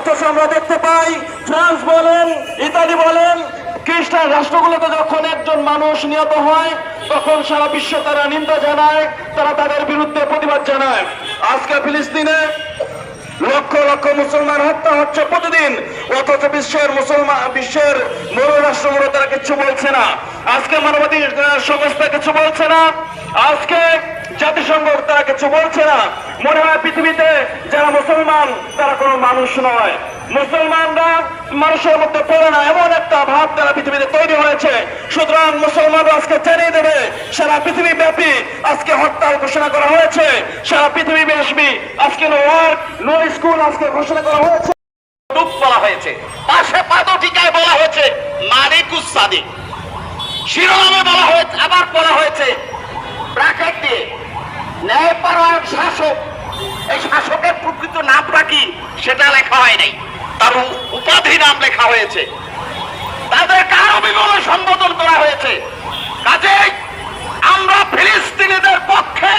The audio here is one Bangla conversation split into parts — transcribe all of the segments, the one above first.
অথচ আমরা দেখতে পাই ফ্রান্স বলেন, ইতালি বলেন, খ্রিস্টান রাষ্ট্রগুলোতে যখন একজন মানুষ নিহত হয় তখন সারা বিশ্ব তারা নিন্দা জানায়, তারা তাদের বিরুদ্ধে প্রতিবাদ জানায়। আজকে ফিলিস্তিনে লক্ষ লক্ষ মুসলমান হত্যা হচ্ছে প্রতিদিন, অথচ বিশ্বের বড় রাষ্ট্রগুলো তারা কিছু বলছে না। আজকে মানবাধিকার সংস্থা কিছু বলছে না, আজকে জাতিসংঘ তারা কিছু বলছে না। মনে হয় পৃথিবীতে যারা মুসলমান তারা কোনো মানুষ নয়, মুসলমানরা মানুষের মধ্যে পড়ে না, এমন একটা ভাব তারা পৃথিবীতে তৈরি হয়েছে। সুতরাং মুসলমানরা আজকে জানিয়ে দেবে, সারা পৃথিবী ব্যাপী আজকে হরতাল ঘোষণা করা হয়েছে, সারা পৃথিবী ব্যাপী আজকে নো ওয়ার্ক নো স্কুল আজকে ঘোষণা করা হয়েছে, বলা হয়েছে। পাশে পাদটিকায় বলা হয়েছে মালিকুস সাদিক, শিরোনামে বলা হয়েছে, আবার বলা হয়েছে ব্র্যাকেট দিয়ে ন্যায়পরায়ণ শাসক। এই শাসকের প্রকৃত নামটা কি সেটা লেখা হয় নাই, তার উপাধি নাম লেখা হয়েছে, তাদেরকে আরবি বলে সম্বোধন করা হয়েছে। কাজেই আমরা ফিলিস্তিনিদের পক্ষে।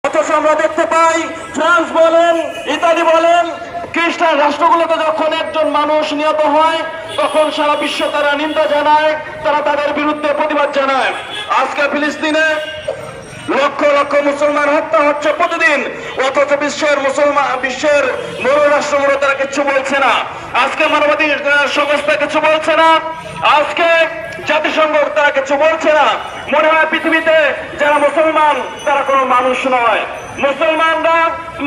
অথচ আমরা দেখতে পাই ফ্রান্স বলেন, ইতালি বলেন, খ্রিস্টান রাষ্ট্রগুলোতে যখন একজন মানুষ নিহত হয় তখন সারা বিশ্ব তারা নিন্দা জানায়, তারা তাদের বিরুদ্ধে প্রতিবাদ জানায়। আজকে ফিলিস্তিনে লক্ষ লক্ষ মুসলমান হত্যা হচ্ছে প্রতিদিন, অথচ বিশ্বের বড় রাষ্ট্রগুলো তারা কিছু বলছে না। আজকে মানবাধিকার সংস্থা কিছু বলছে না, আজকে জাতিসংঘ তারা কিছু বলছে না। মনে হয় পৃথিবীতে যারা মুসলমান তারা কোনো মানুষ নয়, মুসলমানরা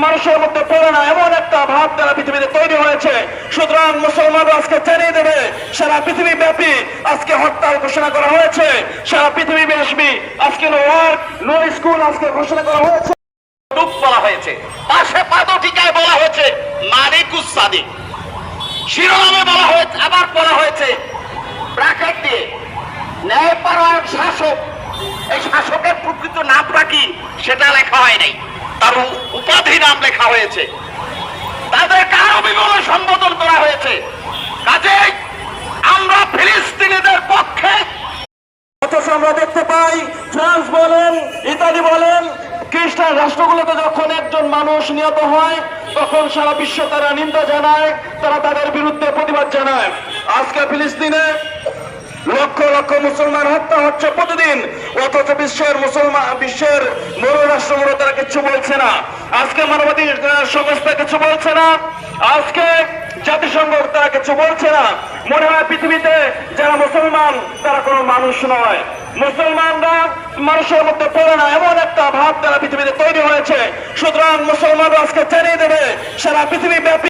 মানুষের মধ্যে পড়ে না, এমন একটা ভাব তারা পৃথিবীতে তৈরি হয়েছে। সুতরাং মুসলমানরা আজকে জানিয়ে দেবে, সারা পৃথিবী ব্যাপী আজকে হরতাল ঘোষণা করা হয়েছে, সারা পৃথিবী ব্যাপী আজকে নো ওয়ার্ক নো স্কুল আজকে ঘোষণা করা হয়েছে, বলা হয়েছে। পাশে পাদটিকায় বলা হয়েছে মালিকুস সাদিক, শিরোনামে বলা হয়েছে, আবার বলা হয়েছে ব্র্যাকেট দিয়ে ন্যায়পরায়ণ শাসক। এই শাসকের প্রকৃত নামটা কি সেটা লেখা হয় নাই, তার উপাধি নাম লেখা হয়েছে, তাদেরকে আরবি বলে সম্বোধন করা হয়েছে। কাজেই আমরা ফিলিস্তিনিদের পক্ষে। অথচ আমরা দেখতে পাই ফ্রান্স বলেন, ইতালি বলেন, খ্রিস্টান রাষ্ট্রগুলোতে যখন একজন মানুষ নিহত হয় তখন সারা বিশ্ব তারা নিন্দা জানায়, তারা তাদের বিরুদ্ধে প্রতিবাদ জানায়। আজকে ফিলিস্তিনে লক্ষ লক্ষ মুসলমান হত্যা হচ্ছে প্রতিদিন, অথচ বিশ্বের বড় রাষ্ট্রগুলো তারা কিছু বলছে না। আজকে মানবাধিকার সংস্থা কিছু বলছে না, আজকে জাতিসংঘ তারা কিছু বলছে না। মনে হয় পৃথিবীতে যারা মুসলমান তারা কোনো মানুষ নয়, মুসলমানরা মানুষের মধ্যে পড়ে না, এমন একটা ভাব তারা পৃথিবীতে তৈরি হয়েছে। সুতরাং মুসলমানরা আজকে জানিয়ে দেবে, সারা পৃথিবী ব্যাপী